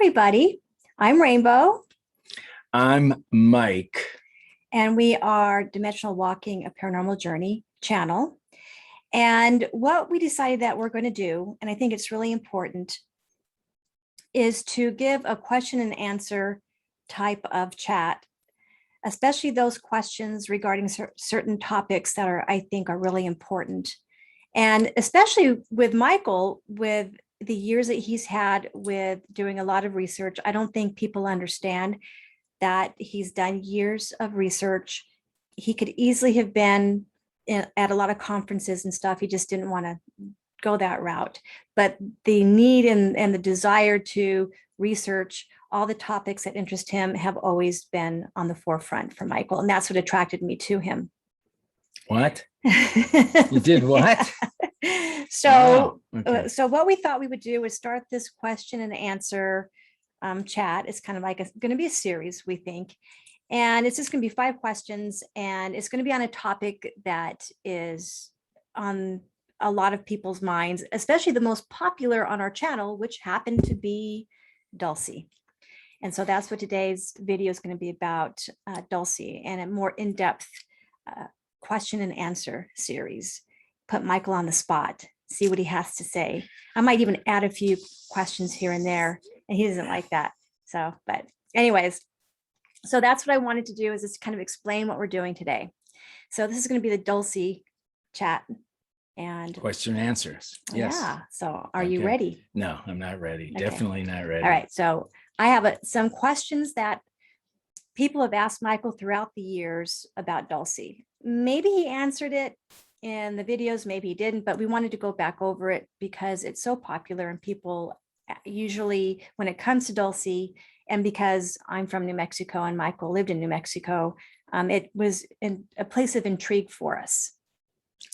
everybody. I'm Rainbow, I'm Mike. and we are Dimensional Walking, a Paranormal Journey channel. And what we decided that we're going to do, and I think it's really important, is to give a question and answer type of chat, especially those questions regarding certain topics that I think are really important. And especially with Michael, with the years that he's had with doing a lot of research, I don't think people understand that he's done years of research. He could easily have been at a lot of conferences and stuff. He just didn't want to go that route. But the need and the desire to research all the topics that interest him have always been on the forefront for Michael. And that's what attracted me to him. What? You did what? So, okay. So what we thought we would do is start this question and answer chat. It's kind of like going to be a series, we think. And it's just going to be 5 questions, and it's going to be on a topic that is on a lot of people's minds, especially the most popular on our channel, which happened to be Dulce. And so that's what today's video is going to be about, Dulce, and a more in-depth question and answer series. Put Michael on the spot, see what he has to say. I might even add a few questions here and there, and he doesn't like that. So, but anyways, so that's what I wanted to do, is just kind of explain what we're doing today. So this is going to be the Dulce chat and question and answers. Yes. Yeah. So are you ready? No, I'm not ready. Okay. Definitely not ready. All right. So I have some questions that people have asked Michael throughout the years about Dulce. Maybe he answered it in the videos, maybe he didn't, but we wanted to go back over it because it's so popular, and people usually, when it comes to Dulce, and because I'm from New Mexico and Michael lived in New Mexico, it was a place of intrigue for us.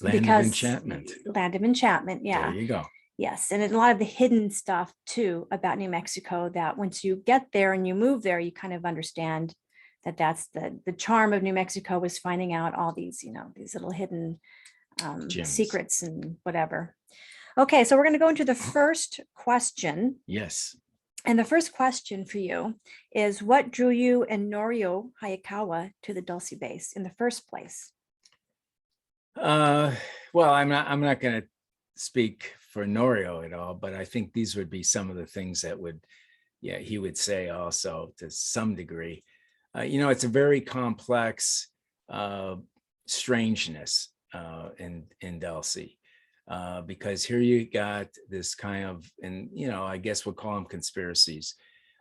Land of enchantment. Land of enchantment, yeah. There you go. Yes, and a lot of the hidden stuff too about New Mexico, that once you get there and you move there, you kind of understand that that's the charm of New Mexico, is finding out all these, these little hidden secrets and whatever. Okay, so we're going to go into the first question. Yes. And the first question for you is, what drew you and Norio Hayakawa to the Dulce base in the first place? Well, I'm not going to speak for Norio at all, but I think these would be some of the things that he would say also to some degree. It's a very complex strangeness in Dulce, because here you got this kind of, and I guess we'll call them conspiracies,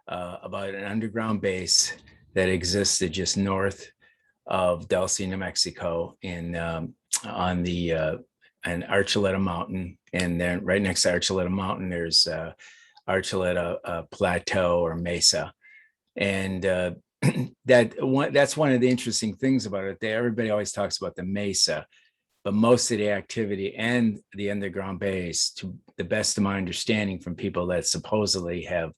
about an underground base that existed just north of Dulce, New Mexico, on the an Archuleta Mountain, and then right next to Archuleta Mountain, there's Archuleta Plateau or Mesa, and that's one of the interesting things about it. Everybody always talks about the Mesa, but most of the activity and the underground base, to the best of my understanding from people that supposedly have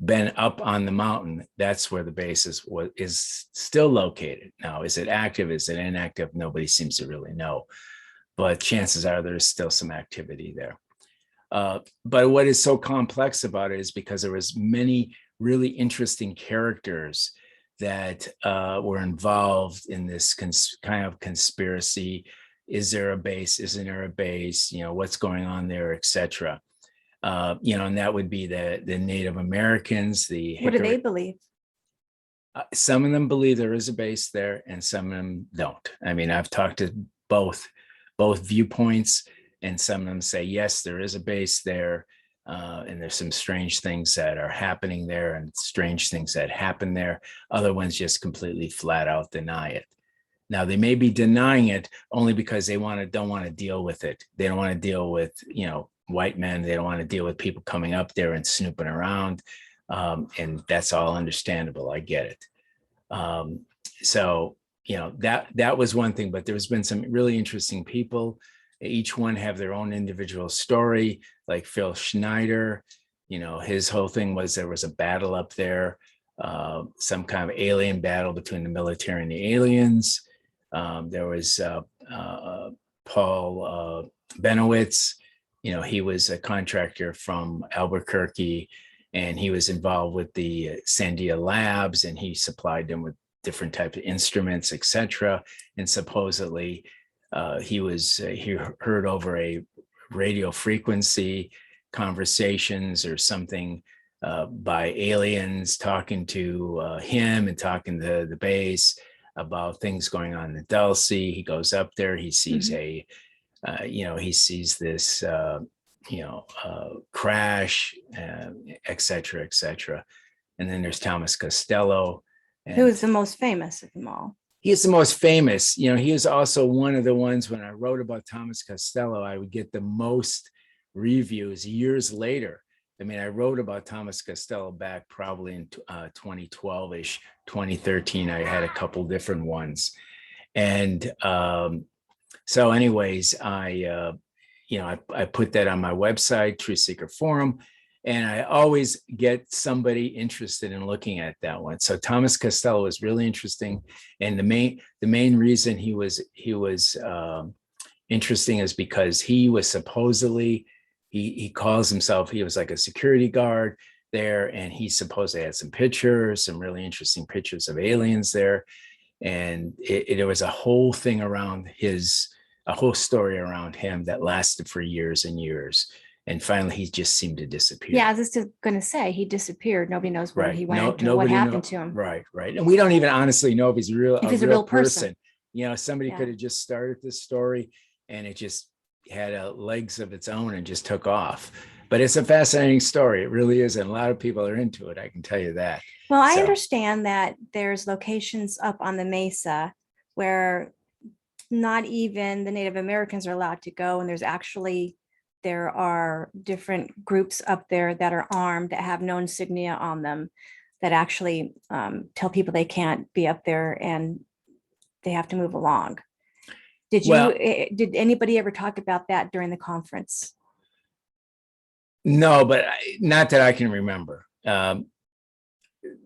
been up on the mountain, that's where the base is still located. Now, is it active? Is it inactive? Nobody seems to really know, but chances are there's still some activity there. But what is so complex about it is because there was many really interesting characters that were involved in this kind of conspiracy. Is there a base? Isn't there a base? What's going on there, etc. And that would be the Native Americans. What do they believe? Some of them believe there is a base there, and some of them don't. I mean, I've talked to both viewpoints, and some of them say, yes, there is a base there. And there's some strange things that are happening there and strange things that happen there. Other ones just completely flat out deny it. Now, they may be denying it only because they don't want to deal with it. They don't want to deal with, white men. They don't want to deal with people coming up there and snooping around. And that's all understandable. I get it. So, that was one thing, but there's been some really interesting people. Each one have their own individual story, like Phil Schneider. His whole thing was there was a battle up there, some kind of alien battle between the military and the aliens. There was Paul Benowitz. He was a contractor from Albuquerque, and he was involved with the Sandia Labs, and he supplied them with different types of instruments, etc. And supposedly he heard over a radio frequency conversations or something by aliens talking to him and talking to the base about things going on in Dulce. He goes up there, he sees he sees this crash, et cetera, et cetera. And then there's Thomas Costello. Who is the most famous of them all? He is the most famous. He is also one of the ones, when I wrote about Thomas Costello, I would get the most reviews years later. I mean, I wrote about Thomas Costello back probably in 2012-ish, 2013. I had a couple different ones. And so anyways, I put that on my website, Truth Seeker Forum, and I always get somebody interested in looking at that one. So Thomas Costello is really interesting, and the main reason he was interesting is because he was supposedly he calls himself, he was like a security guard there, and he supposedly had some really interesting pictures of aliens there, and there was a whole thing around a whole story around him that lasted for years and years. And finally, he just seemed to disappear. Yeah, I was just going to say, he disappeared. Nobody knows where he went or what happened to him. Right. And we don't even honestly know if he's a real person. Somebody Yeah. could have just started this story and it just had legs of its own and just took off. But it's a fascinating story. It really is. And a lot of people are into it. I can tell you that. Well, I understand that there's locations up on the Mesa where not even the Native Americans are allowed to go. And there are different groups up there that are armed, that have no insignia on them, that actually tell people they can't be up there and they have to move along. Did anybody ever talk about that during the conference? No, but not that I can remember.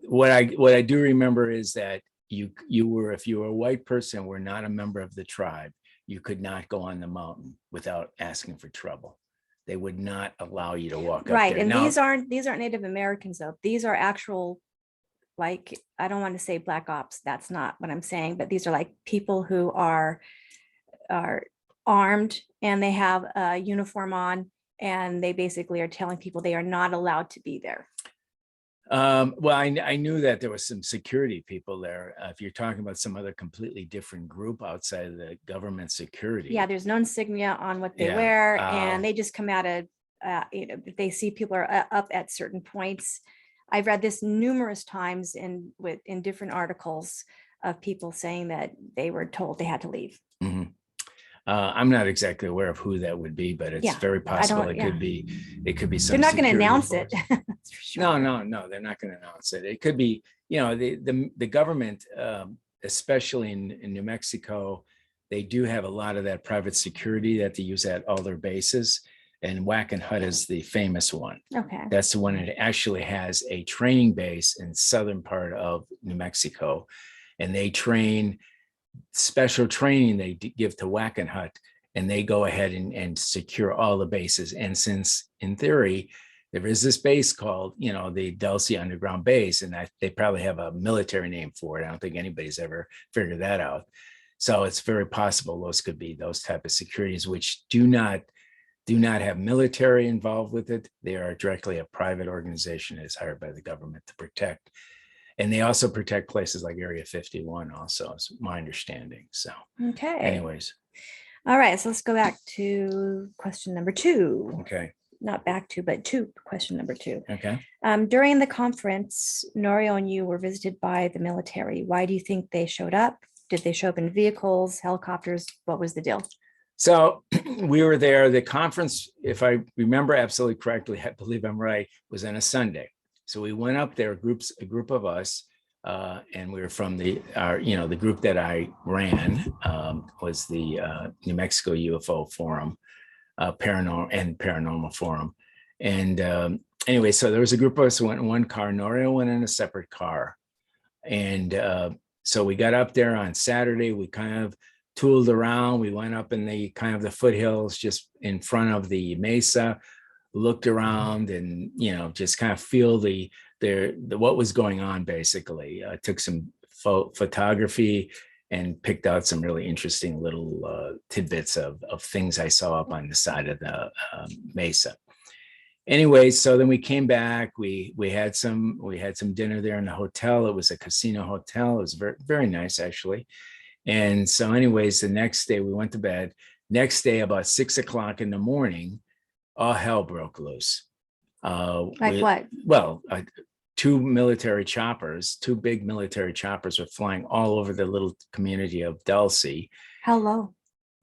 What I do remember is that you were, if you were a white person, were not a member of the tribe, you could not go on the mountain without asking for trouble. They would not allow you to walk up there. Right, and these aren't Native Americans though. These are actual, like, I don't want to say black ops. That's not what I'm saying, but these are like people who are armed and they have a uniform on, and they basically are telling people they are not allowed to be there. Well, I knew that there was some security people there. If you're talking about some other completely different group outside of the government security. Yeah, there's no insignia on what they wear, and they just come out of, they see people are up at certain points. I've read this numerous times in different articles of people saying that they were told they had to leave. Mm-hmm. I'm not exactly aware of who that would be, but it's very possible it could be. It could be some. They're not going to announce it. Sure. No, they're not going to announce it. It could be, the government, especially in New Mexico, they do have a lot of that private security that they use at all their bases. And Whack-A Hut is the famous one. Okay. That's the one that actually has a training base in southern part of New Mexico, and they train. Special training they give to Whack-A Hut, and they go ahead and secure all the bases. And since in theory there is this base called the Dulce underground base, and they probably have a military name for it. I don't think anybody's ever figured that out. So it's very possible those could be those type of securities which do not have military involved with it. They are directly a private organization that is hired by the government to protect. And they also protect places like Area 51 also, is my understanding. So, okay. Anyways. All right. So let's go back to question number 2. Okay. Not back to, but to question number 2. Okay. During the conference, Norio and you were visited by the military. Why do you think they showed up? Did they show up in vehicles, helicopters? What was the deal? So we were there. The conference, if I remember absolutely correctly, I believe I'm right, was on a Sunday. So we went up there, a group of us, and we were from the group that I ran was the New Mexico UFO Forum, Paranormal Forum. And anyway, so there was a group of us who went in one car. Norio went in a separate car. And so we got up there on Saturday. We kind of tooled around. We went up in the foothills just in front of the mesa. looked around and, just kind of feel the what was going on. Basically, took some photography and picked out some really interesting little tidbits of things I saw up on the side of the mesa. Anyway, so then we came back. We had some dinner there in the hotel. It was a casino hotel. It was very, very nice, actually. And so, anyways, the next day we went to bed. Next day, about 6 o'clock in the morning, all hell broke loose. Like what? Well, two big military choppers were flying all over the little community of Dulce. How low?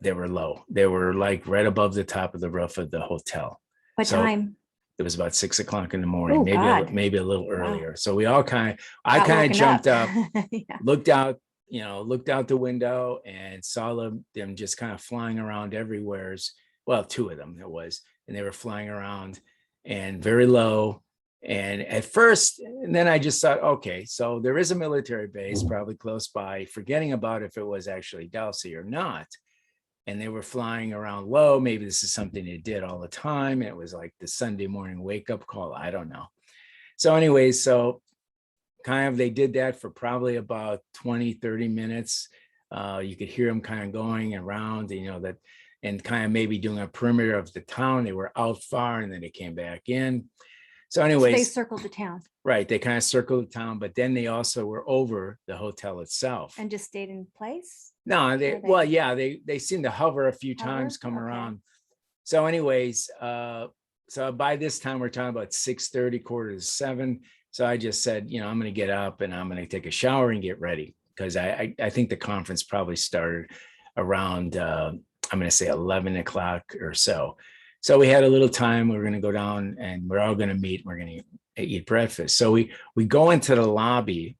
They were low. They were like right above the top of the roof of the hotel. What time? It was about 6 o'clock in the morning, Oh, maybe God. maybe a little earlier. Wow. So we all I Got kind of woken jumped up. up, Yeah. looked out, looked out the window and saw them just kind of flying around everywhere. Well, two of them it was, and they were flying around and very low. And at first, and then I just thought, okay, so there is a military base probably close by, forgetting about if it was actually Dulce or not. And they were flying around low. Maybe this is something they did all the time. And it was like the Sunday morning wake up call. I don't know. So anyways, so kind of they did that for probably about 20, 30 minutes. You could hear them kind of going around, that, and kind of maybe doing a perimeter of the town. They were out far and then they came back in. So anyways, so they circled the town. Right. They kind of circled the town, but then they also were over the hotel itself. And just stayed in place? No, well, yeah, they seem to hover a few times, come around. So anyways, so by this time we're talking about 6:30, 6:45. So I just said, I'm going to get up and I'm going to take a shower and get ready, because I think the conference probably started around, I'm going to say 11 o'clock or so. So we had a little time. We were going to go down and we're all going to meet. We're going to eat breakfast. So we go into the lobby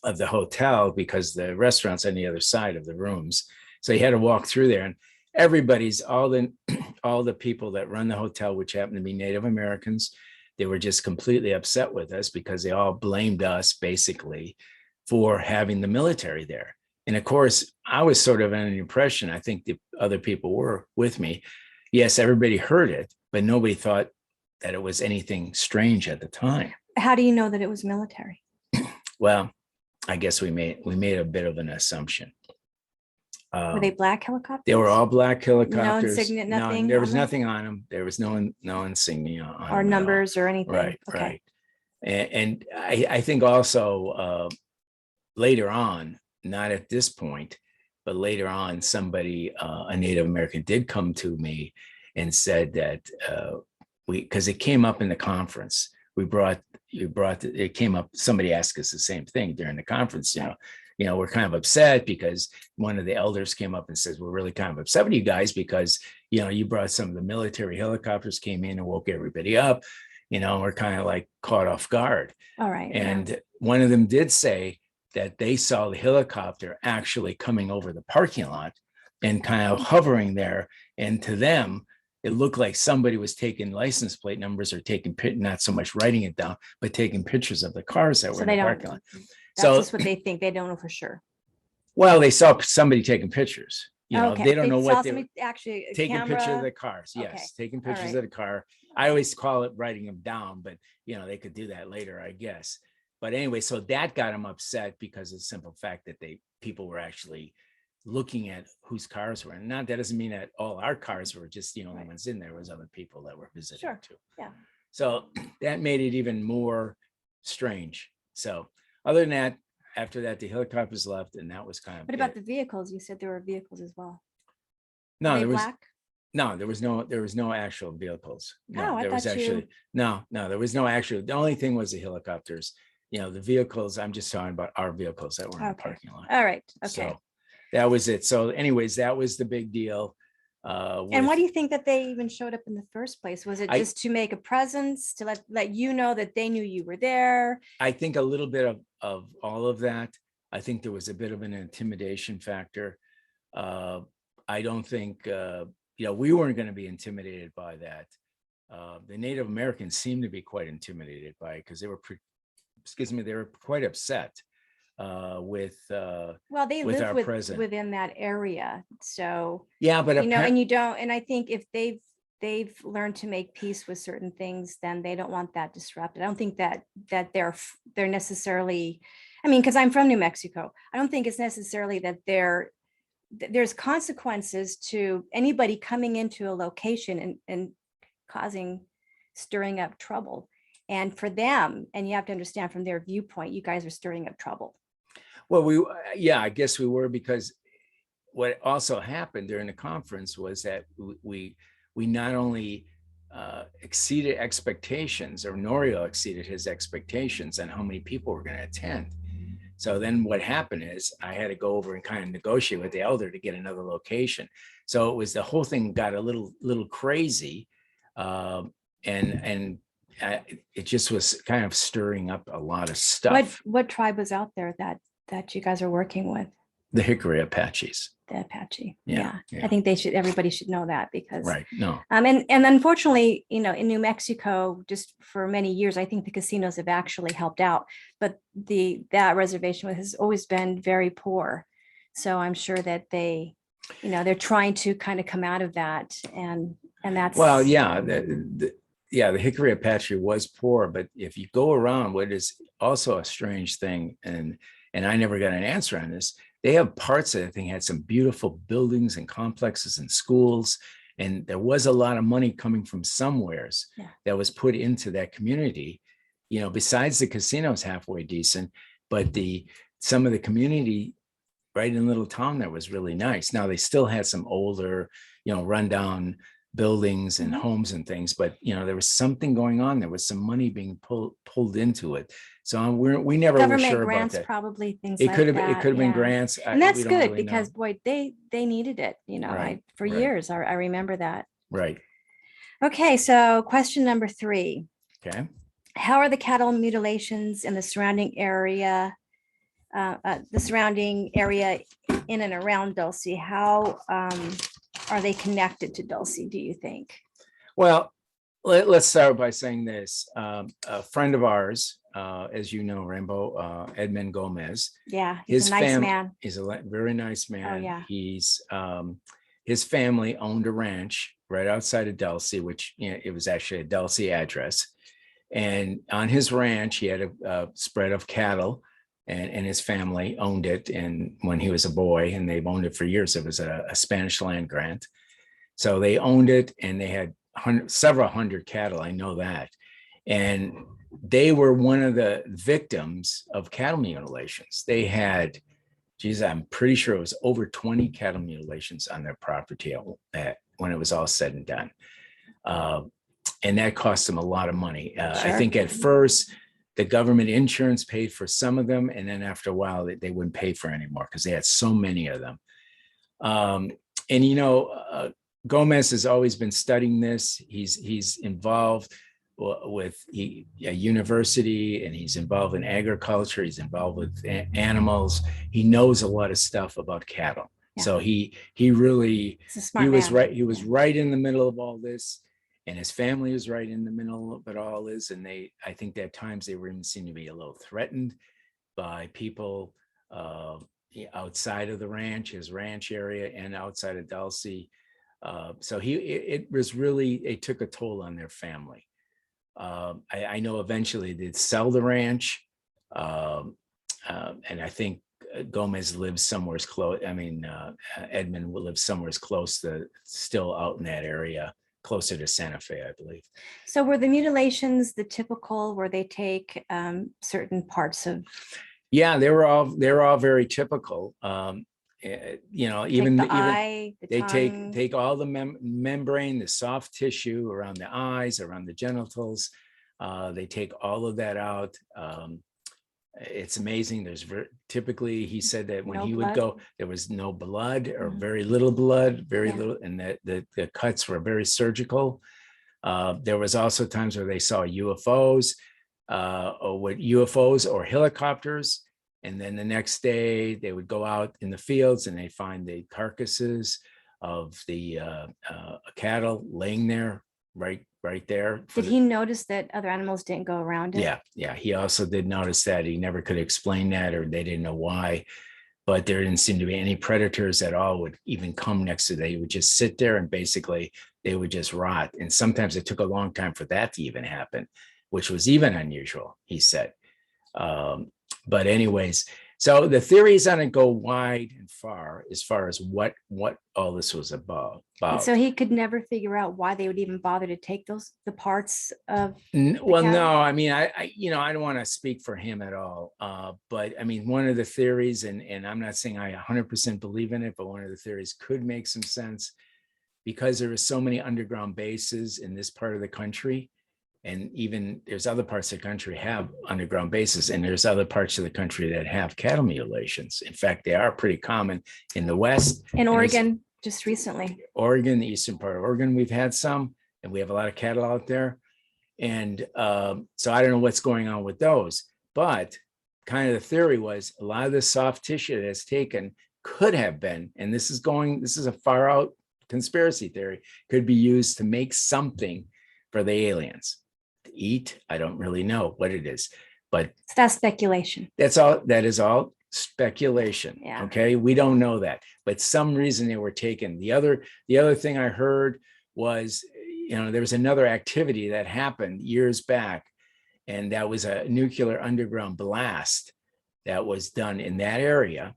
of the hotel because the restaurant's on the other side of the rooms. So you had to walk through there, and everybody's all the people that run the hotel, which happen to be Native Americans, they were just completely upset with us because they all blamed us basically for having the military there. And of course, I was sort of under the impression, I think the other people were with me. Yes, everybody heard it, but nobody thought that it was anything strange at the time. How do you know that it was military? Well, I guess we made a bit of an assumption. Were they black helicopters? They were all black helicopters. No insignia, nothing. No, there was nothing on them. There was no insignia on or them numbers or anything. Right, okay. Right. And I think also later on, not at this point, but later on, somebody, a Native American, did come to me and said that because it came up in the conference. It came up, somebody asked us the same thing during the conference, we're kind of upset because one of the elders came up and says, we're really kind of upset with you guys because, you brought some of the military helicopters, came in and woke everybody up, we're kind of like caught off guard. All right. And one of them did say that they saw the helicopter actually coming over the parking lot and kind of hovering there. And to them, it looked like somebody was taking license plate numbers or not so much writing it down, but taking pictures of the cars that were in the parking lot. That's just what they think. They don't know for sure. Well, they saw somebody taking pictures. They don't know what they were actually taking pictures of the cars. Yes, taking pictures of the car. I always call it writing them down, but they could do that later, I guess. But anyway, so that got them upset because of the simple fact that people were actually looking at whose cars were. And that doesn't mean that all our cars were just the only ones in there. Was other people that were visiting too. Yeah. So that made it even more strange. So other than that, after that, the helicopters left, and that was kind of. What about the vehicles? You said there were vehicles as well. No, there was no actual vehicles. No, there was actually no, there was no actual. The only thing was the helicopters. The vehicles, I'm just talking about our vehicles that were in the parking lot. All right. Okay. So that was it. So anyways, that was the big deal. And why do you think that they even showed up in the first place? Was it just to make a presence, to let you know that they knew you were there? I think a little bit of all of that. I think there was a bit of an intimidation factor. I don't think, we weren't going to be intimidated by that. The Native Americans seemed to be quite intimidated by it because they were quite upset with they with live within that area, so yeah, but and you don't, and I think if they've they've learned to make peace with certain things, then they don't want that disrupted. I don't think that they're necessarily, I mean, because I'm from New Mexico, I don't think it's necessarily that there's consequences to anybody coming into a location and causing, stirring up trouble. And for them, and you have to understand from their viewpoint, you guys are stirring up trouble. Well, yeah, I guess we were, because what also happened during the conference was that we not only exceeded expectations, or Norio exceeded his expectations on how many people were going to attend. So then what happened is I had to go over and kind of negotiate with the elder to get another location. So it was, the whole thing got a little crazy, and it just was kind of stirring up a lot of stuff. What tribe was out there that you guys are working with? The Hickory Apaches. The Apache. Yeah. I think everybody should know that, because Right. No. and unfortunately, in New Mexico, just for many years, I think the casinos have actually helped out, but that reservation has always been very poor. So I'm sure that they're trying to kind of come out of that, and that's, Well, yeah, the Hickory Apache was poor, but if you go around, what is also a strange thing, and I never got an answer on this, they have parts that I think had some beautiful buildings and complexes and schools, and there was a lot of money coming from somewheres that was put into that community. Besides the casinos halfway decent, but some of the community right in Little Town that was really nice. Now they still had some older, rundown buildings and homes and things, but there was something going on. There was some money being pulled into it. So we never were sure grants, about that. probably things It like could have that. it could have been grants, and that's we don't good, really because know. boy, they needed it. Right, for right. years. I remember that. Right. Okay, so question number 3. Okay. How are the cattle mutilations in the surrounding area in and around Dulce? How are they connected to Dulce, do you think? Well, let's start by saying this. A friend of ours, as you know, Rambo, Edmund Gomez. Yeah, he's a nice man. He's a very nice man. Oh, yeah. He's his family owned a ranch right outside of Dulce, which it was actually a Dulce address. And on his ranch, he had a spread of cattle, and his family owned it. And when he was a boy, and they've owned it for years, it was a Spanish land grant. So they owned it, and they had several hundred cattle. I know that. And they were one of the victims of cattle mutilations. They had, I'm pretty sure it was over 20 cattle mutilations on their property when it was all said and done. And that cost them a lot of money. Sure. I think at first the government insurance paid for some of them, and then after a while they wouldn't pay for anymore because they had so many of them. And Gomez has always been studying this. He's involved with a university, and he's involved in agriculture. He's involved with animals. He knows a lot of stuff about cattle. Yeah. So he really, he was right. He was right in the middle of all this, and his family was right in the middle of it all is. And I think at times they were even seen to be a little threatened by people outside of the ranch, his ranch area, and outside of Dulce. So it took a toll on their family. I know eventually they'd sell the ranch, and I think Gomez lives somewhere close. Edmund will live somewhere close to, still out in that area, closer to Santa Fe, I believe. So were the mutilations the typical, where they take certain parts of? Yeah, they were all very typical. Even the eye, the they tongue. take all the membrane, the soft tissue around the eyes, around the genitals. They take all of that out. It's amazing. Typically, he said that when he would go, there was no blood or very little blood, little, and that the cuts were very surgical. There was also times where they saw UFOs, or helicopters. And then the next day they would go out in the fields and they find the carcasses of the cattle laying there, right there. Did he notice that other animals didn't go around it? Yeah. He also did notice that. He never could explain that, or they didn't know why. But there didn't seem to be any predators at all would even come next to them. They would just sit there, and basically they would just rot. And sometimes it took a long time for that to even happen, which was even unusual, he said. But anyways, so the theories on it go wide and far as far as what all this was about. And so he could never figure out why they would even bother to take the parts of. Well, cattle? no, I mean, I don't want to speak for him at all. But I mean, one of the theories, and I'm not saying I 100% believe in it, but one of the theories could make some sense because there are so many underground bases in this part of the country. And even there's other parts of the country have underground bases, and there's other parts of the country that have cattle mutilations. In fact, they are pretty common in the West. In Oregon, just recently. Oregon, the eastern part of Oregon, we've had some, and we have a lot of cattle out there. And so I don't know what's going on with those, but kind of the theory was a lot of the soft tissue that's taken could have been, and this is a far out conspiracy theory, could be used to make something for the aliens to eat. I don't really know what it is, but that's speculation. That is all speculation. Yeah. Okay. We don't know that, but some reason they were taken. The other thing I heard was, there was another activity that happened years back, and that was a nuclear underground blast that was done in that area.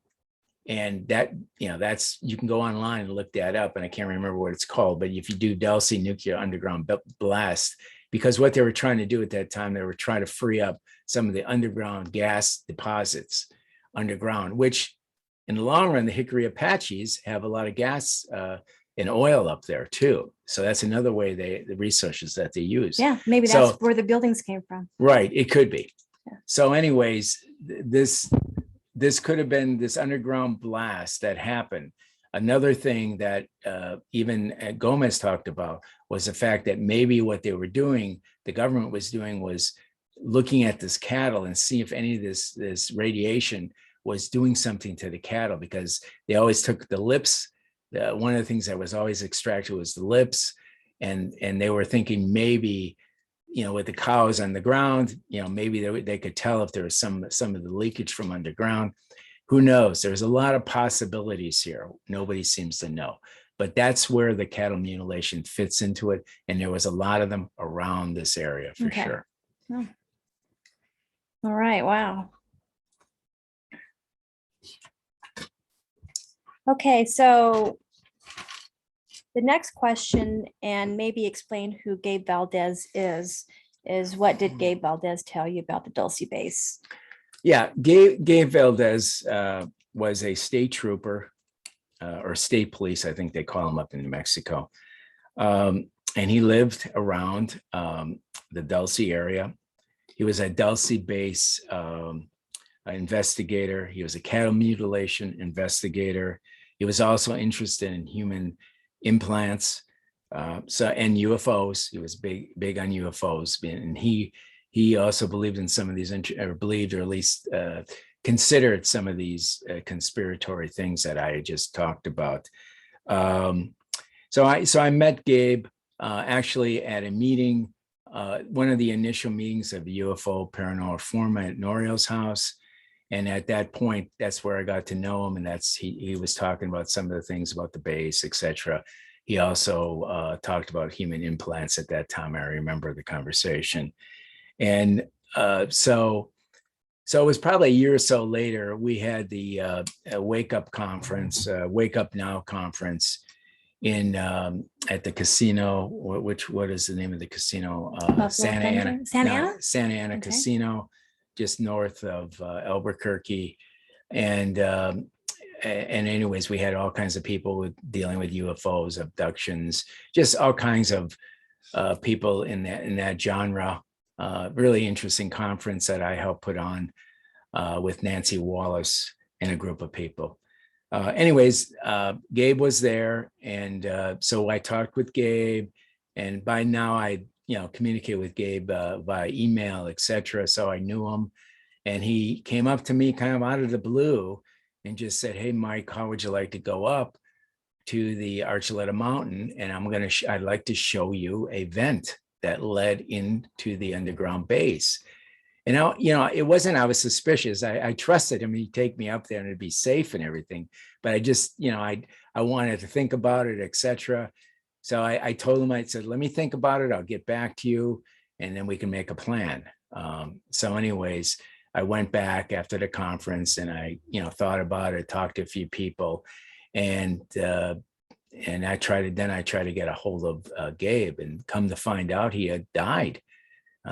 And that, that's, you can go online and look that up, and I can't remember what it's called, but if you do Dulce nuclear underground blast, because what they were trying to do at that time, they were trying to free up some of the underground gas deposits underground, which in the long run, the Hickory Apaches have a lot of gas and oil up there too. So that's another way the resources that they use. Yeah, maybe that's where the buildings came from. Right, it could be. Yeah. So anyways, this could have been this underground blast that happened. Another thing that even Gomez talked about was the fact that maybe what they were doing, the government was doing, was looking at this cattle and see if any of this radiation was doing something to the cattle, because they always took the lips. One of the things that was always extracted was the lips, and they were thinking maybe, with the cows on the ground, maybe they could tell if there was some of the leakage from underground. Who knows? There's a lot of possibilities here. Nobody seems to know, but that's where the cattle mutilation fits into it. And there was a lot of them around this area for sure. Oh. All right. Wow. Okay. So the next question, and maybe explain who Gabe Valdez is what did Gabe Valdez tell you about the Dulce base? Yeah, Gabe Valdez was a state trooper or state police, I think they call him up in New Mexico. And he lived around the Dulce area. He was a Dulce base investigator. He was a cattle mutilation investigator. He was also interested in human implants, and UFOs. He was big on UFOs, and he also believed in some of these, or believed, or at least considered some of these conspiratory things that I just talked about. So I met Gabe actually at a meeting, one of the initial meetings of the UFO Paranormal Forum at Norio's house. And at that point, that's where I got to know him. And he was talking about some of the things about the base, etc. He also talked about human implants at that time. I remember the conversation. And so it was probably a year or so later, we had the Wake Up conference, Wake Up Now conference in at the casino. What is the name of the casino? Santa Ana okay. Casino, just north of Albuquerque. And anyways, we had all kinds of people dealing with UFOs, abductions, just all kinds of people in that genre. Really interesting conference that I helped put on with Nancy Wallace and a group of people. Anyways, Gabe was there, and so I talked with Gabe, and by now I communicate with Gabe via email, etc. So I knew him, and he came up to me kind of out of the blue and just said, "Hey, Mike, how would you like to go up to the Archuleta Mountain? And I'd like to show you a vent that led into the underground base." And it wasn't, I was suspicious. I trusted him. He'd take me up there and it'd be safe and everything. But I just, I wanted to think about it, etc. So I told him, I said, let me think about it. I'll get back to you and then we can make a plan. So anyways, I went back after the conference and I, thought about it, talked to a few people and I tried to get a hold of Gabe, and come to find out he had died.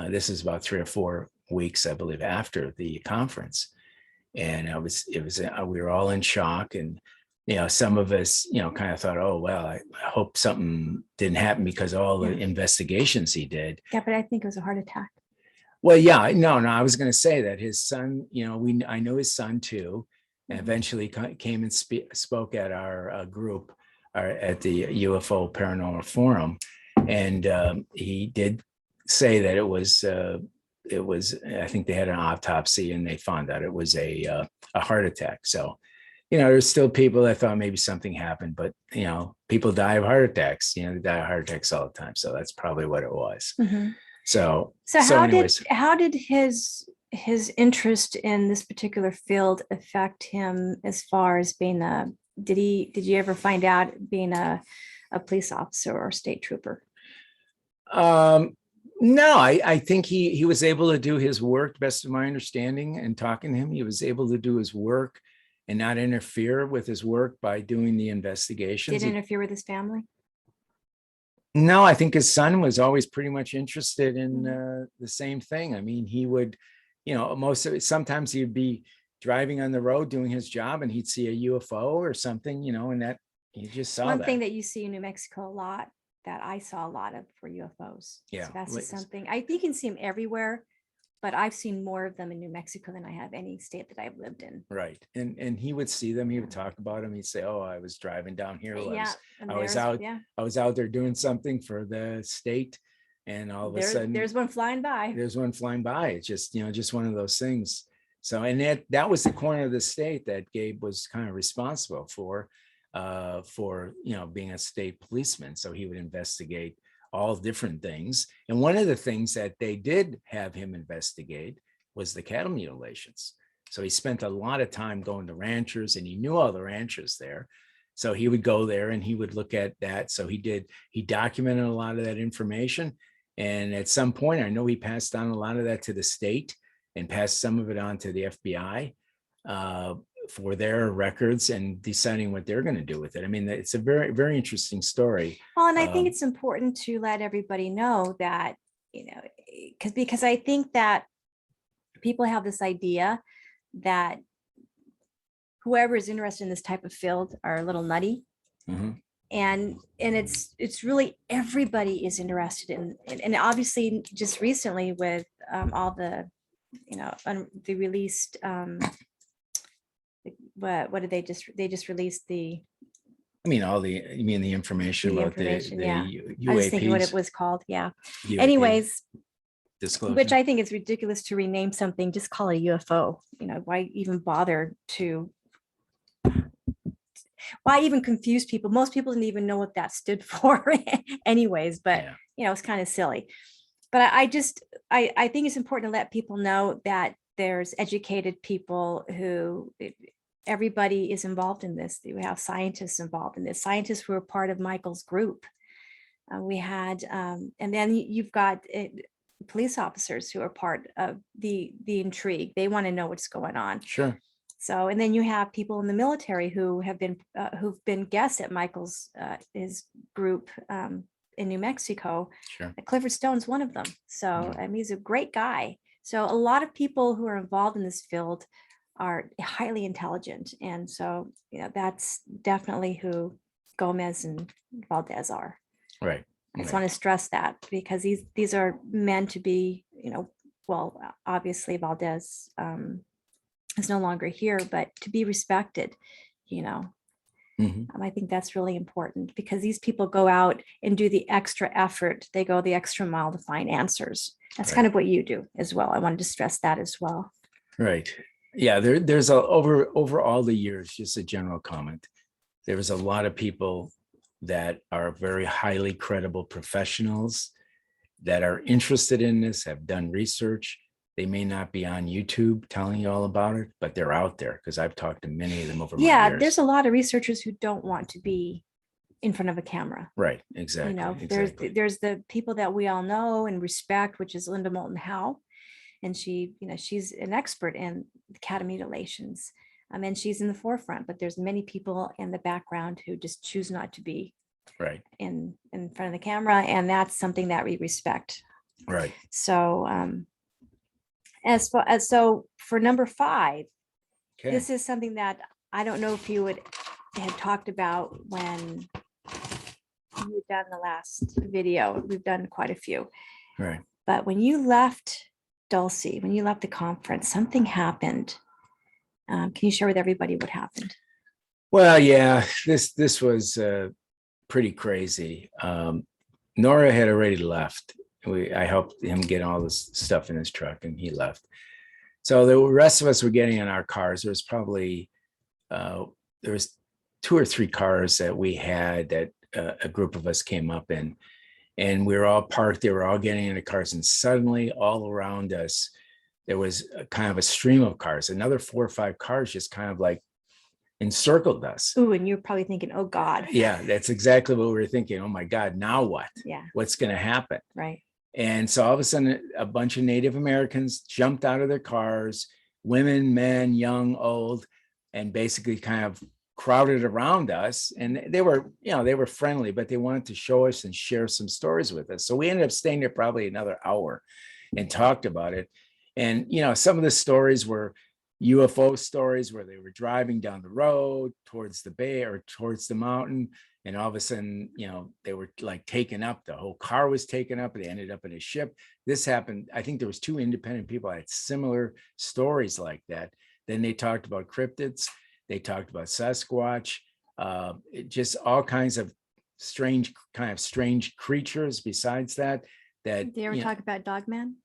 This is about 3 or 4 weeks, I believe, after the conference. And we were all in shock. And, some of us, kind of thought, oh, well, I hope something didn't happen because of all the investigations he did. Yeah, but I think it was a heart attack. Well, yeah, no, I was going to say that his son, I know his son too, and eventually came and spoke at our group at the UFO Paranormal Forum. And he did say that it was, I think they had an autopsy and they found out it was a heart attack. So, there's still people that thought maybe something happened, but, people die of heart attacks, they die of heart attacks all the time. So that's probably what it was. Mm-hmm. So how did his interest in this particular field affect him as far as being did you ever find out being a police officer or state trooper? No, I think he was able to do his work, best of my understanding, and talking to him, he was able to do his work and not interfere with his work by doing the investigations. Did interfere with his family? No, I think his son was always pretty much interested in the same thing. I mean, he would, most of it, sometimes he'd be driving on the road doing his job and he'd see a UFO or something, and that he just saw one thing that you see in New Mexico a lot, that I saw a lot of for UFOs. Yeah. So that's something I think you can see them everywhere, but I've seen more of them in New Mexico than I have any state that I've lived in. Right. And he would see them, he would talk about them. He'd say, oh, I was driving down here. I was out there doing something for the state. And all of a sudden there's one flying by. It's just, just one of those things. So, and that was the corner of the state that Gabe was kind of responsible for being a state policeman. So he would investigate all different things. And one of the things that they did have him investigate was the cattle mutilations. So he spent a lot of time going to ranchers, and he knew all the ranchers there. So he would go there and he would look at that. So he documented a lot of that information. And at some point, I know he passed on a lot of that to the state and passed some of it on to the FBI for their records and deciding what they're going to do with it. I mean, it's a very, very interesting story. Well, and I think it's important to let everybody know that, because I think that people have this idea that whoever is interested in this type of field are a little nutty. Mm-hmm. And it's really everybody is interested in, and obviously just recently with all the, the released, what did they just released the, you mean the information about the UAPs? I was thinking what it was called. Yeah. UAP Anyways, disclosure. Which I think is ridiculous to rename something, just call it a UFO. Why even bother to, why even confuse people? Most people didn't even know what that stood for anyways, but it's kind of silly. But I think it's important to let people know that there's educated people who, everybody is involved in this. We have scientists involved in this, scientists who are part of Michael's group. We had, and then you've got police officers who are part of the intrigue. They want to know what's going on. Sure. So, and then you have people in the military who have been who've been guests at Michael's his group in New Mexico. Sure. Clifford Stone's one of them. So he's a great guy. So a lot of people who are involved in this field are highly intelligent, and so that's definitely who Gomez and Valdez are. Right. I just want to stress that, because these are meant to be, well, obviously Valdez is no longer here, but to be respected, I think that's really important, because these people go out and do the extra effort. They go the extra mile to find answers. That's kind of what you do as well. I wanted to stress that as well. Right. Yeah. There's over all the years, just a general comment. There was a lot of people that are very highly credible professionals that are interested in this, have done research. They may not be on YouTube telling you all about it, but they're out there, because I've talked to many of them over my years. There's a lot of researchers who don't want to be in front of a camera. Right. Exactly. You know, Exactly. there's the people that we all know and respect, which is Linda Moulton Howe. And she, you know, she's an expert in cattle mutilations. And she's in the forefront, but there's many people in the background who just choose not to be Right. in front of the camera. And that's something that we respect. Right. So as far as, so for number 5, Okay. this is something that I don't know if you had talked about when you had done the last video. We've done quite a few. Right. But when you left Dulce, when you left the conference, something happened. Can you share with everybody what happened? Well, yeah, this was pretty crazy. Nora had already left. I helped him get all this stuff in his truck, and he left. So the rest of us were getting in our cars. There was probably there was 2 or 3 cars that we had that a group of us came up in, and we were all parked. They were all getting into cars, and suddenly, all around us, there was a kind of a stream of cars. Another 4 or 5 cars just kind of like encircled us. Ooh, and you're probably thinking, oh God. Yeah, that's exactly what we were thinking. Oh my God, now what? Yeah. What's going to happen? Right. And so all of a sudden, a bunch of Native Americans jumped out of their cars, women, men, young, old, and basically kind of crowded around us. And they were, you know, they were friendly, but they wanted to show us and share some stories with us. So we ended up staying there probably another hour and talked about it. And, you know, some of the stories were UFO stories where they were driving down the road towards the bay or towards the mountain. And all of a sudden, you know, they were like taken up. The whole car was taken up. They ended up in a ship. This happened. I think there was 2 independent people that had similar stories like that. Then they talked about cryptids. They talked about Sasquatch, just all kinds of strange creatures besides that. Did you ever talk about Dogman?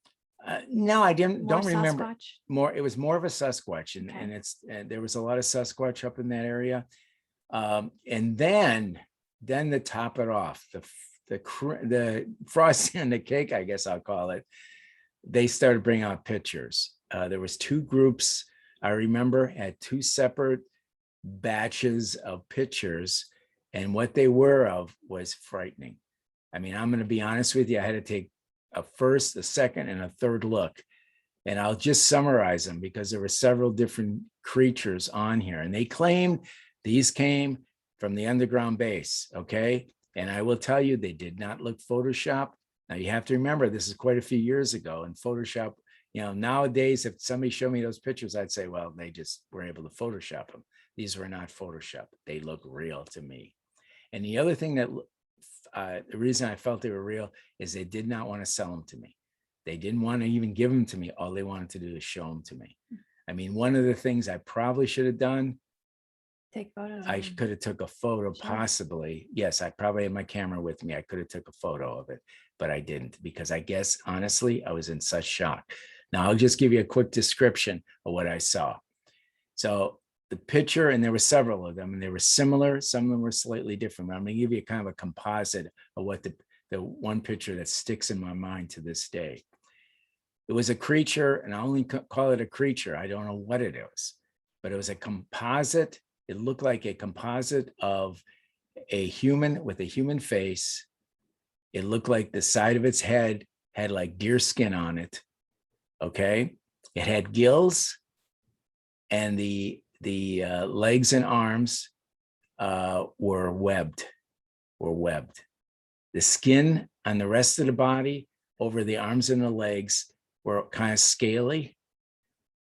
No, I didn't. More Don't remember. Sasquatch? More. It was more of a Sasquatch, Okay. and there was a lot of Sasquatch up in that area. And then to top it off, the frosting on the cake, I guess I'll call it, they started bringing out pictures. There was 2 groups. I remember had 2 separate batches of pictures, and what they were of was frightening. I mean, I'm going to be honest with you. I had to take a first, a second, and a third look. And I'll just summarize them because there were several different creatures on here. And they claimed these came from the underground base, okay? And I will tell you, they did not look Photoshopped. Now, you have to remember, this is quite a few years ago. And Photoshop, you know, nowadays, if somebody showed me those pictures, I'd say, well, they just were able to Photoshop them. These were not Photoshopped. They look real to me. And the other thing that the reason I felt they were real is they did not want to sell them to me. They didn't want to even give them to me. All they wanted to do is show them to me. I mean, one of the things I probably should have done, Take photos. I could have took a photo, Sure. possibly. Yes, I probably had my camera with me. I could have took a photo of it, but I didn't, because I guess, honestly, I was in such shock. Now, I'll just give you a quick description of what I saw. So the picture, and there were several of them, and they were similar. Some of them were slightly different. I'm going to give you kind of a composite of what the one picture that sticks in my mind to this day. It was a creature, and I only call it a creature. I don't know what it is, but it was a composite. It looked like a composite of a human with a human face. It looked like the side of its head had like deer skin on it. Okay. It had gills, and the legs and arms were webbed. The skin on the rest of the body over the arms and the legs were kind of scaly.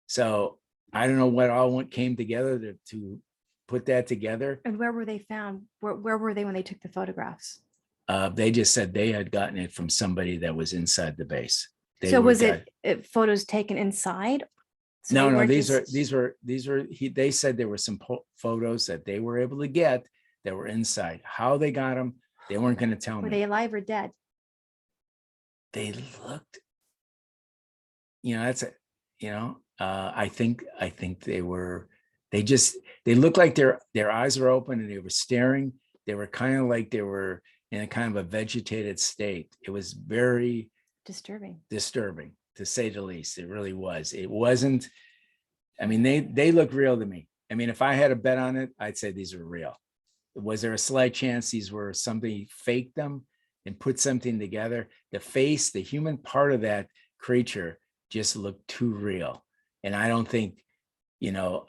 So I don't know what all came together to put that together. And where were they found? Where were they when they took the photographs? They just said they had gotten it from somebody that was inside the base. So was it photos taken inside? So No, these were, they said there were some photos that they were able to get that were inside. How they got them, they weren't going to tell me. Were they alive or dead? They looked, that's it. I think they looked like their eyes were open and they were staring. They were kind of like they were in a kind of a vegetated state. It was very disturbing, to say the least. It really was. It wasn't, I mean, they look real to me. I mean, if I had a bet on it, I'd say these are real. Was there a slight chance these were somebody faked them and put something together? The face, the human part of that creature just looked too real. And I don't think, you know,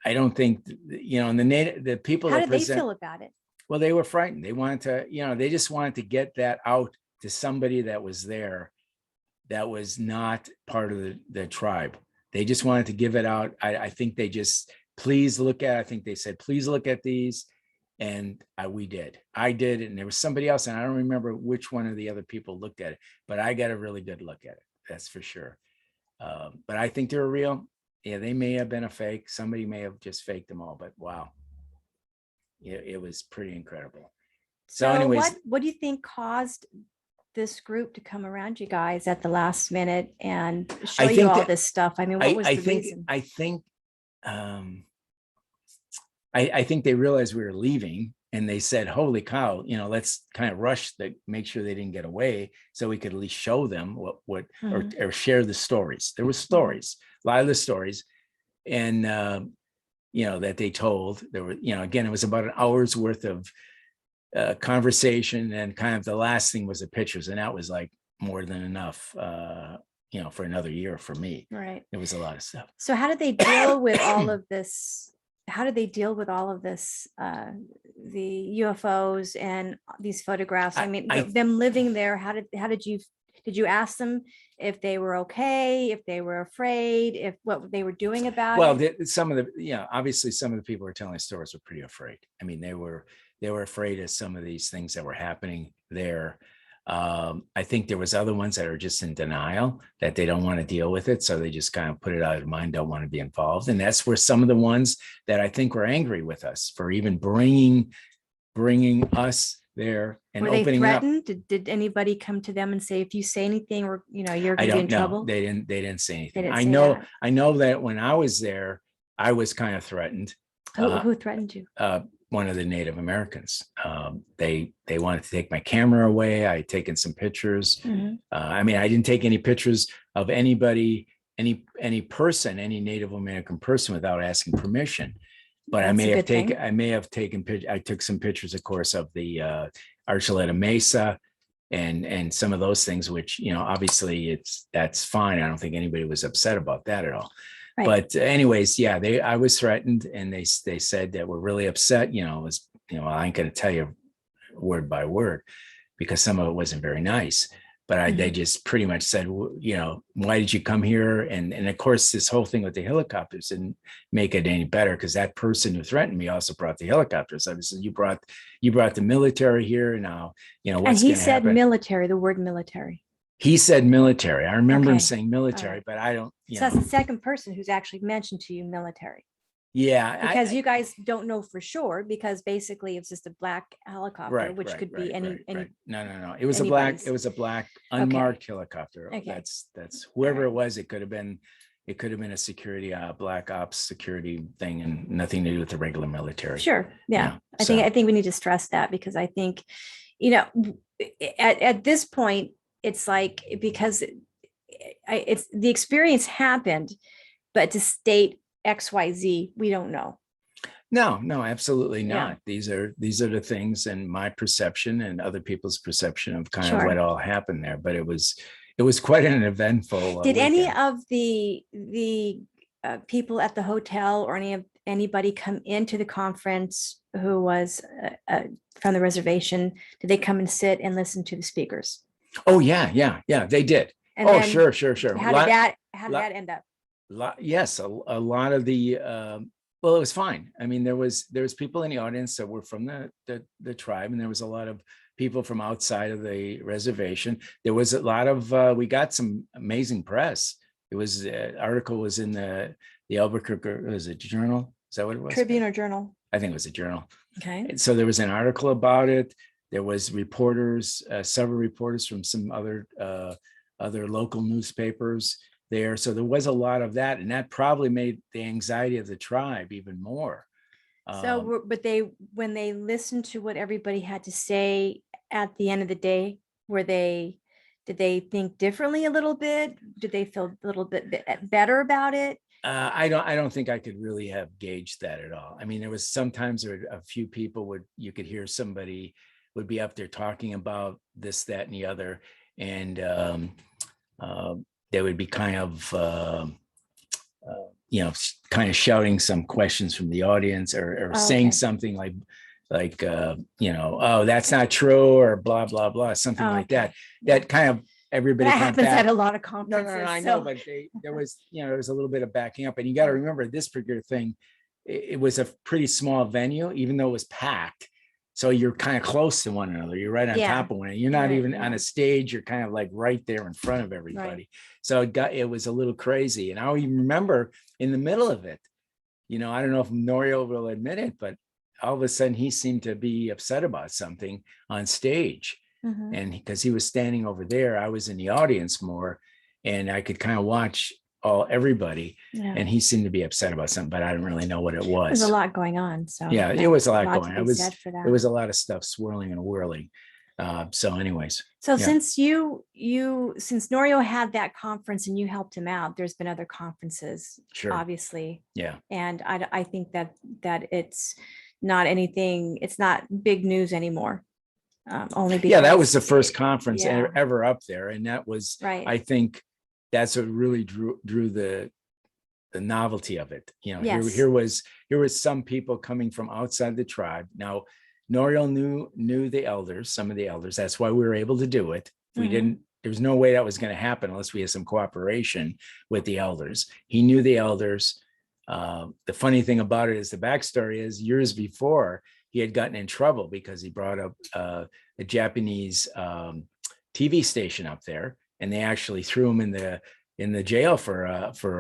I don't think, you know, and the people How that did they present, feel about it? well, they were frightened. They wanted to, you know, they just wanted to get that out to somebody that was there that was not part of the tribe. They just wanted to give it out. I think they just, please look at, I think they said, please look at these. And we did. I did. And there was somebody else, and I don't remember which one of the other people looked at it, but I got a really good look at it. That's for sure. But I think they're real. Yeah, they may have been a fake. Somebody may have just faked them all, but wow. It was pretty incredible. So anyways, what do you think caused this group to come around you guys at the last minute and show you all this stuff? I mean, what was the reason? I think I think they realized we were leaving, and they said, holy cow, you know, let's kind of rush to make sure they didn't get away, so we could at least show them what or share the stories. There were stories, a lot of the stories, and you know, that they told. There were, you know, again, it was about an hour's worth of conversation, and kind of the last thing was the pictures, and that was like more than enough, you know, for another year for me. Right. It was a lot of stuff. So how did they deal with all of this? How did they deal with all of this, the UFOs and these photographs? I mean, them living there, how did you ask them if they were okay, if they were afraid, if what they were doing about it? Some of the, yeah, obviously some of the people who were telling stories were pretty afraid. I mean, they were afraid of some of these things that were happening there. I think there was other ones that are just in denial, that they don't want to deal with it. So they just kind of put it out of mind, don't want to be involved. And that's where some of the ones that I think were angry with us for even bringing us there and were they opening up. threatened? Did anybody come to them and say, if you say anything, or, you know, you're gonna be in trouble? They didn't say anything. Didn't I say know that. I know that when I was there, I was kind of threatened. Who threatened you? One of the Native Americans. They wanted to take my camera away. I had taken some pictures. I mean, I didn't take any pictures of anybody, any person, any Native American person, without asking permission. But I may have taken pictures. I took some pictures, of course, of the Archuleta Mesa and some of those things, which, you know, obviously that's fine. I don't think anybody was upset about that at all. Right. But anyways, yeah, I was threatened, and they said that we're really upset. You know, it was, you know, I ain't going to tell you word by word because some of it wasn't very nice. But they just pretty much said, you know, why did you come here? And of course, this whole thing with the helicopters didn't make it any better, because that person who threatened me also brought the helicopters. I said, you brought the military here now. You know, what's going to happen? And he said military, the word military. He said military. I remember him saying military, right. But I don't. So that's the second person who's actually mentioned to you military. Yeah. Because you guys don't know for sure, because basically it's just a black helicopter, right, which could be any. No. It was a black unmarked helicopter. Okay. That's whoever it was. It could have been a security, black ops security thing, and nothing to do with the regular military. Sure. Yeah. I think we need to stress that, because I think, you know, at this point, it's like, because it's the experience happened, but to state XYZ, we don't know. No, absolutely not. Yeah. These are the things, and my perception and other people's perception of kind of what all happened there. But it was quite an eventful. Did any of the people at the hotel or anybody come into the conference who was from the reservation? Did they come and sit and listen to the speakers? Oh yeah, they did. And sure. How did that end up? Yes, a lot of the well, it was fine. I mean, there was people in the audience that were from the tribe, and there was a lot of people from outside of the reservation. There was a lot of we got some amazing press. It was article was in the Albuquerque, was it Journal? Is that what it was? Tribune or Journal? I think it was a Journal. Okay. And so there was an article about it. There was reporters, several reporters from some other local newspapers there. So there was a lot of that, and that probably made the anxiety of the tribe even more. So, but when they listened to what everybody had to say at the end of the day, did they think differently a little bit? Did they feel a little bit better about it? I don't think I could really have gauged that at all. I mean, there was sometimes there were a few people you could hear somebody would be up there talking about this, that, and the other. And uh, they would be kind of, kind of shouting some questions from the audience, or Oh, saying okay. something like, oh, that's not true, or blah, blah, blah, something Oh, like that. okay. Yeah. That kind of, everybody That kind of happens at back. a lot of No, conferences. no, no, I so- know, but there was, there was a little bit of backing up, and you got to remember this particular thing. It was a pretty small venue, even though it was packed. So you're kind of close to one another. You're right on Yeah. top of one another. You're not Right, even on yeah. a stage. You're kind of like right there in front of everybody. So it was a little crazy. And I even remember in the middle of it, I don't know if Norio will admit it, but all of a sudden he seemed to be upset about something on stage. Mhm. And because he was standing over there, I was in the audience more, and I could kind of watch everybody. Yeah. And he seemed to be upset about something, but I didn't really know what it was. There's a lot going on. So Yeah, it was a lot to going. be said for that. There was a lot of stuff swirling and whirling. So anyways, So yeah. since since Norio had that conference and you helped him out, there's been other conferences, Sure. obviously. Yeah. And I think that it's not anything, it's not big news anymore. Only because. Yeah, that was the first conference Yeah. ever up there. And that was, Right. I think that's what really drew the novelty of it. Yes. Here was some people coming from outside the tribe. Now, Norio knew the elders, some of the elders. That's why we were able to do it. We Mhm. didn't, there was no way that was going to happen unless we had some cooperation with the elders. He knew the elders. The funny thing about it is, the backstory is, years before, he had gotten in trouble because he brought up a Japanese TV station up there, and they actually threw him in the jail for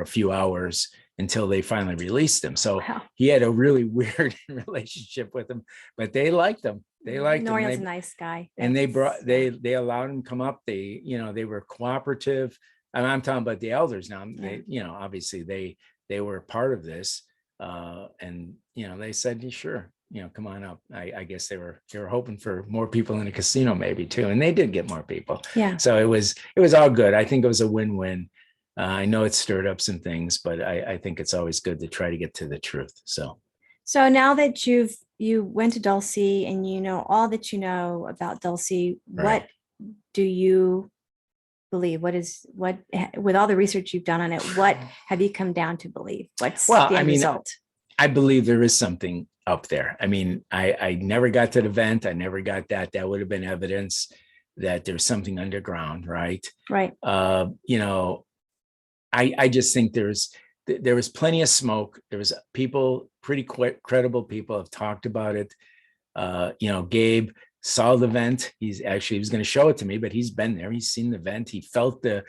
a few hours until they finally released him. So Wow. he had a really weird relationship with them, but they liked him. They liked him. Norio's a nice guy. And they allowed him to come up. They were cooperative. And I'm talking about the elders now. They, obviously they were part of this. And they said, sure, come on up. I guess they were hoping for more people in the casino maybe too. And they did get more people. Yeah. So it was all good. I think it was a win-win. I know it stirred up some things, but I think it's always good to try to get to the truth. So now that you went to Dulce and you know all that you know about Dulce, Right. What do you believe? With all the research you've done on it, what have you come down to believe? What's the end result? I believe there is something up there. I mean, I never got to the vent. I never got that. That would have been evidence that there's something underground, right? Right. I just think there was plenty of smoke. There was people, pretty credible people have talked about it. Gabe saw the vent. He was going to show it to me, but he's been there. He's seen the vent. He felt the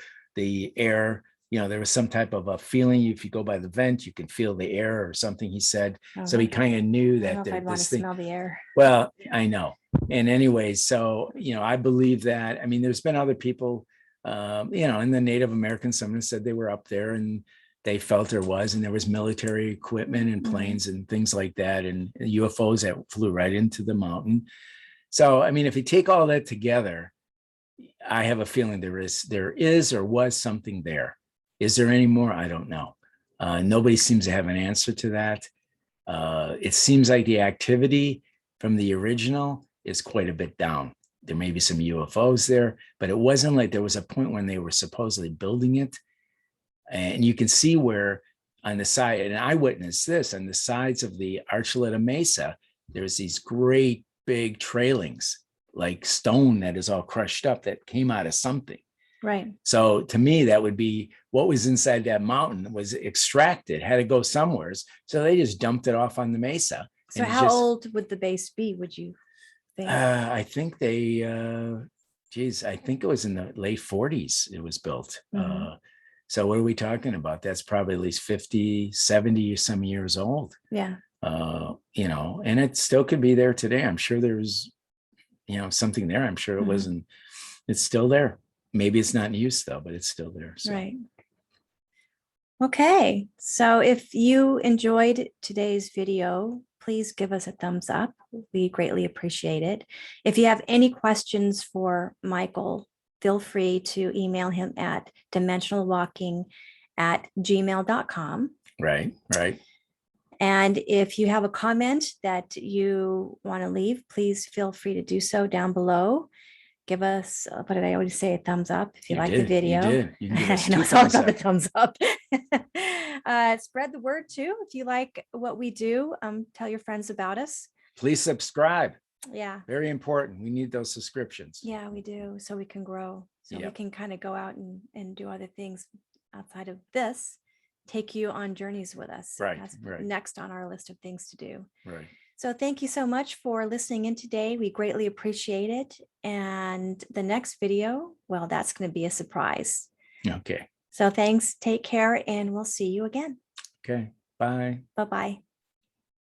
air. There was some type of a feeling. If you go by the vent, you can feel the air or something, he said. Okay. So he kind of knew I that don't know if I'd want to this thing. smell the air. Well, I know. And anyways, so, I believe that. I mean, there's been other people, in the Native American, someone said they were up there and they felt there was military equipment and planes and things like that, and UFOs that flew right into the mountain. So, I mean, if you take all that together, I have a feeling there is or was something there. Is there any more? I don't know. Nobody seems to have an answer to that. It seems like the activity from the original is quite a bit down. There may be some UFOs there, but it wasn't like there was a point when they were supposedly building it. And you can see where on the side, and I witnessed this, on the sides of the Archuleta Mesa, there's these great big trailings, like stone that is all crushed up that came out of something. Right. So to me, that would be what was inside that mountain was extracted, had to go somewhere. So they just dumped it off on the mesa. So how old would the base be, would you think? I think they, I think it was in the late 40s it was built. So what are we talking about? That's probably at least 50, 70 some years old. Yeah. And it still could be there today. I'm sure there's, something there. I'm sure it wasn't, it's still there. Maybe it's not in use though, but it's still there. So. Right. Okay. So if you enjoyed today's video, please give us a thumbs up. We greatly appreciate it. If you have any questions for Michael, feel free to email him at dimensionalwalking@gmail.com. Right, right. And if you have a comment that you want to leave, please feel free to do so down below. Give us, what did I always say? A thumbs up if you like the You video. did. You can give us I know two it's all thumbs about the up. thumbs up. Spread the word too. If you like what we do, tell your friends about us. Please subscribe. Yeah. Very important. We need those subscriptions. Yeah, we do. So we can grow. So we Yep. can kind of go out and do other things outside of this, take you on journeys with us. Right, That's right. next on our list of things to do. Right. So thank you so much for listening in today. We greatly appreciate it. And the next video, well, that's going to be a surprise. Okay. So thanks, take care, and we'll see you again. Okay. Bye. Bye-bye.